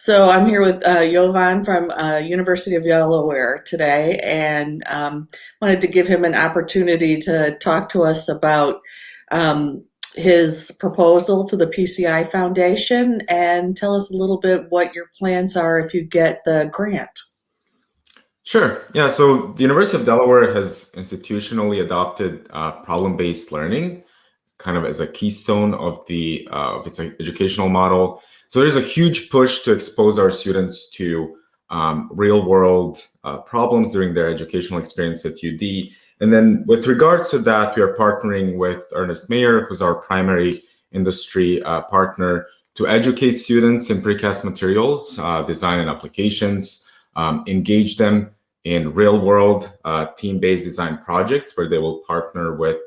So I'm here with Jovan from University of Delaware today, and wanted to give him an opportunity to talk to us about um, his proposal to the PCI Foundation and tell us a little bit what your plans are if you get the grant. Sure. Yeah. So the University of Delaware has institutionally adopted problem-based learning kind of as a keystone of its educational model. So there's a huge push to expose our students to real-world problems during their educational experience at UD. And then with regards to that, we are partnering with Ernest Mayer, who's our primary industry partner, to educate students in precast materials, design and applications, engage them in real-world team-based design projects where they will partner with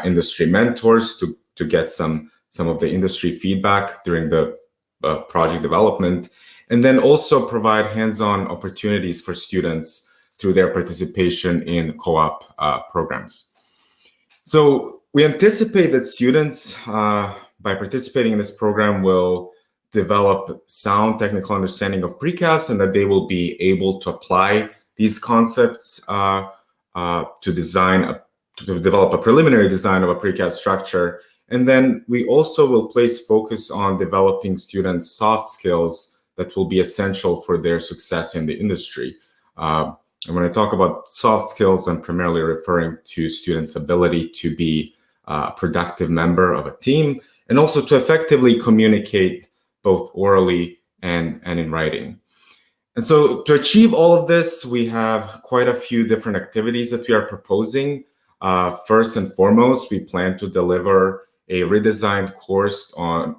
industry mentors to get some of the industry feedback during the project development, and then also provide hands-on opportunities for students through their participation in co-op programs. So we anticipate that students, by participating in this program, will develop sound technical understanding of precast, and that they will be able to apply these concepts to develop a preliminary design of a precast structure. And then we also will place focus on developing students' soft skills that will be essential for their success in the industry. And when I talk about soft skills, I'm primarily referring to students' ability to be a productive member of a team and also to effectively communicate both orally and in writing. And so to achieve all of this, we have quite a few different activities that we are proposing. First and foremost, we plan to deliver a redesigned course on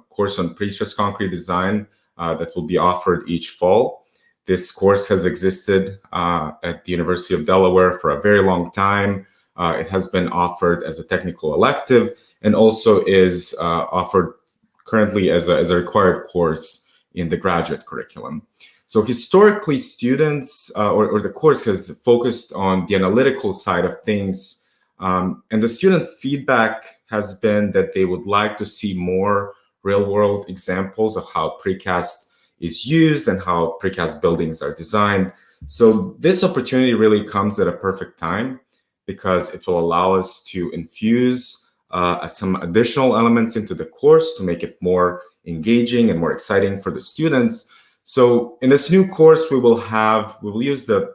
pre-stressed concrete design that will be offered each fall. This course has existed at the University of Delaware for a very long time. It has been offered as a technical elective and also is offered currently as a required course in the graduate curriculum. So historically, students or the course has focused on the analytical side of things. And the student feedback has been that they would like to see more real-world examples of how precast is used and how precast buildings are designed. So this opportunity really comes at a perfect time because it will allow us to infuse some additional elements into the course to make it more engaging and more exciting for the students. So in this new course, we will use the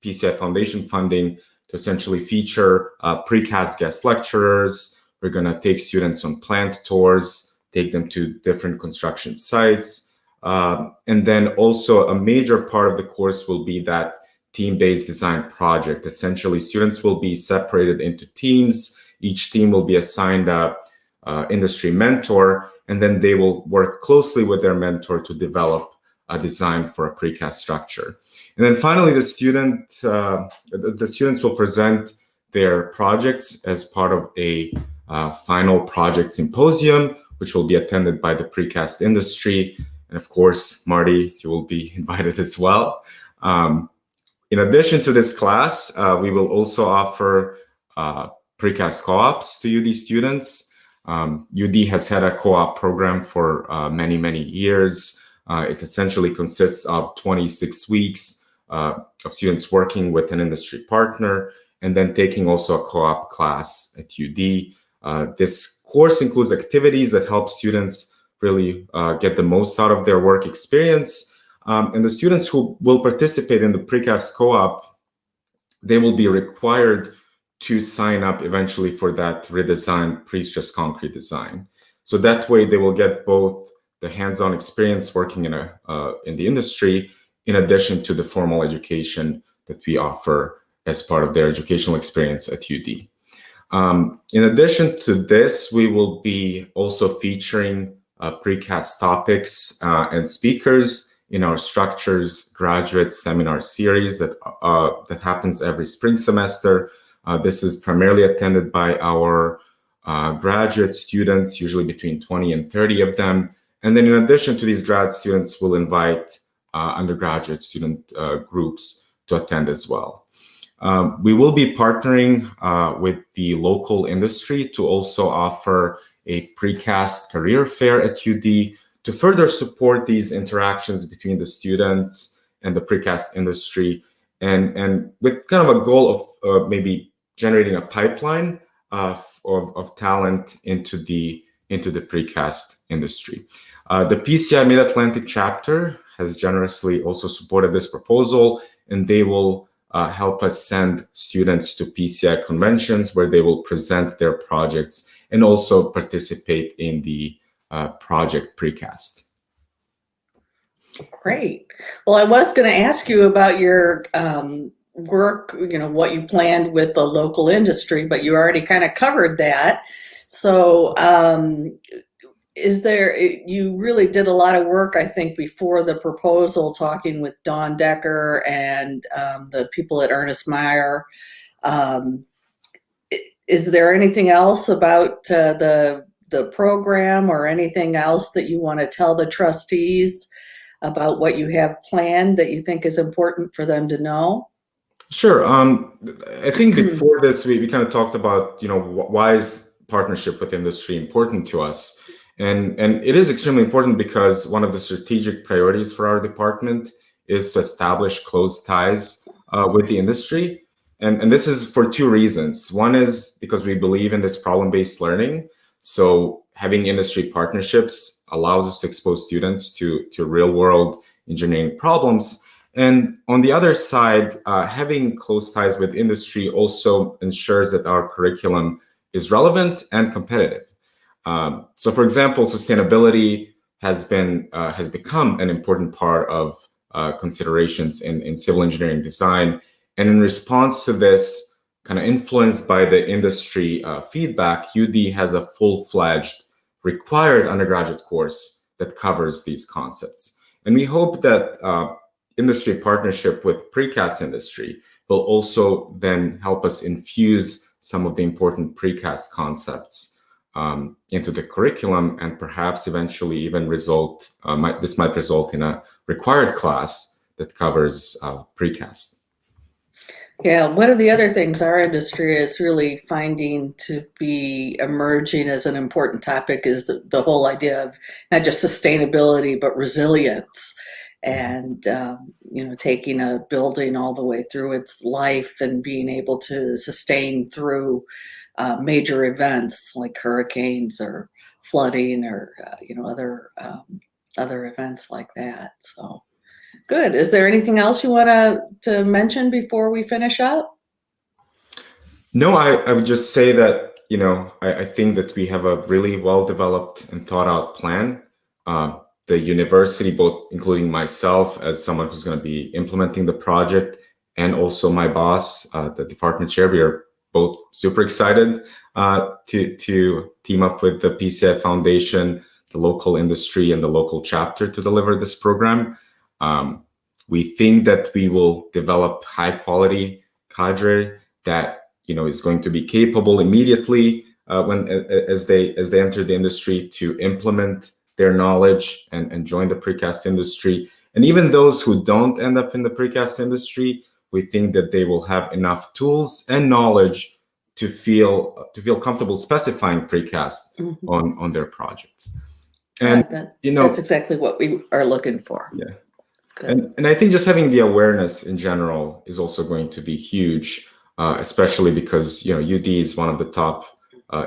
PCI Foundation funding to essentially feature precast guest lecturers. We're going to take students on plant tours, take them to different construction sites. And then also a major part of the course will be that team-based design project. Essentially, students will be separated into teams. Each team will be assigned a industry mentor, and then they will work closely with their mentor to develop a design for a precast structure. And then finally, the students will present their projects as part of a final project symposium, which will be attended by the precast industry. And of course, Marty, you will be invited as well. In addition to this class, we will also offer precast co-ops to UD students. UD has had a co-op program for many, many years. It essentially consists of 26 weeks of students working with an industry partner and then taking also a co-op class at UD. This course includes activities that help students really get the most out of their work experience. And the students who will participate in the precast co-op, they will be required to sign up eventually for that redesigned pre-stressed concrete design. So that way they will get both the hands-on experience working in the industry, in addition to the formal education that we offer as part of their educational experience at UD. In addition to this, we will be also featuring precast topics and speakers in our Structures graduate seminar series that happens every spring semester. This is primarily attended by our graduate students, usually between 20 and 30 of them. And then in addition to these grad students, we'll invite undergraduate student groups to attend as well. We will be partnering with the local industry to also offer a precast career fair at UD to further support these interactions between the students and the precast industry, and with kind of a goal of maybe generating a pipeline of talent into the precast industry. The PCI Mid-Atlantic chapter has generously also supported this proposal, and they will help us send students to PCI conventions where they will present their projects and also participate in the project precast. Great. Well, I was going to ask you about your work, what you planned with the local industry, but you already kind of covered that. So you really did a lot of work, I think, before the proposal, talking with Dawn Decker and the people at Ernest Meyer. Is there anything else about the program or anything else that you want to tell the trustees about what you have planned that you think is important for them to know? Sure. I think before this, we kind of talked about, why is partnership with industry important to us? And it is extremely important because one of the strategic priorities for our department is to establish close ties with the industry. And this is for two reasons. One is because we believe in this problem-based learning. So having industry partnerships allows us to expose students to real-world engineering problems. And on the other side, having close ties with industry also ensures that our curriculum is relevant and competitive. So, for example, sustainability has become an important part of considerations in civil engineering design. And in response to this, kind of influenced by the industry feedback, UD has a full-fledged required undergraduate course that covers these concepts. And we hope that industry partnership with precast industry will also then help us infuse some of the important precast concepts into the curriculum, and perhaps eventually even this might result in a required class that covers precast. Yeah, one of the other things our industry is really finding to be emerging as an important topic is the whole idea of not just sustainability, but resilience. And, taking a building all the way through its life and being able to sustain through major events like hurricanes or flooding or, other events like that. So. Good. Is there anything else you want to mention before we finish up? No, I would just say that, I think that we have a really well-developed and thought-out plan. The university, both including myself as someone who's going to be implementing the project, and also my boss, the department chair, we are both super excited to team up with the PCI Foundation, the local industry, and the local chapter to deliver this program. We think that we will develop high quality cadre that is going to be capable immediately as they enter the industry to implement their knowledge and join the precast industry. And even those who don't end up in the precast industry, we think that they will have enough tools and knowledge to feel comfortable specifying precast on their projects. And that's exactly what we are looking for. Yeah. And I think just having the awareness in general is also going to be huge, especially because UD is one of the top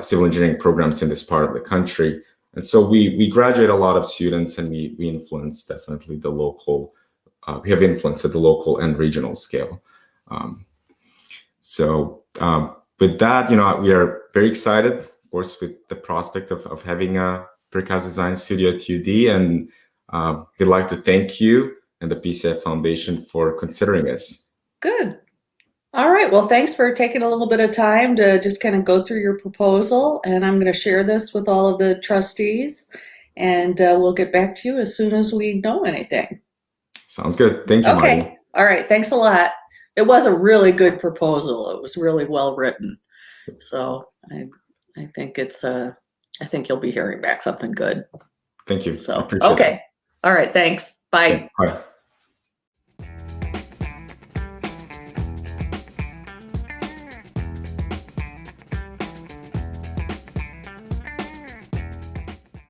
civil engineering programs in this part of the country, and so we graduate a lot of students, and we influence definitely the local. We have influence at the local and regional scale. So with that, we are very excited, of course, with the prospect of having a precast design studio at UD, and we'd like to thank you and the PCI Foundation for considering us. Good. All right. Well, thanks for taking a little bit of time to just kind of go through your proposal. And I'm going to share this with all of the trustees, and we'll get back to you as soon as we know anything. Sounds good. Thank you, Okay. Marty. All right. Thanks a lot. It was a really good proposal. It was really well written. So I think I think you'll be hearing back something good. Thank you. So, okay. All right. Thanks. Bye. Okay, bye.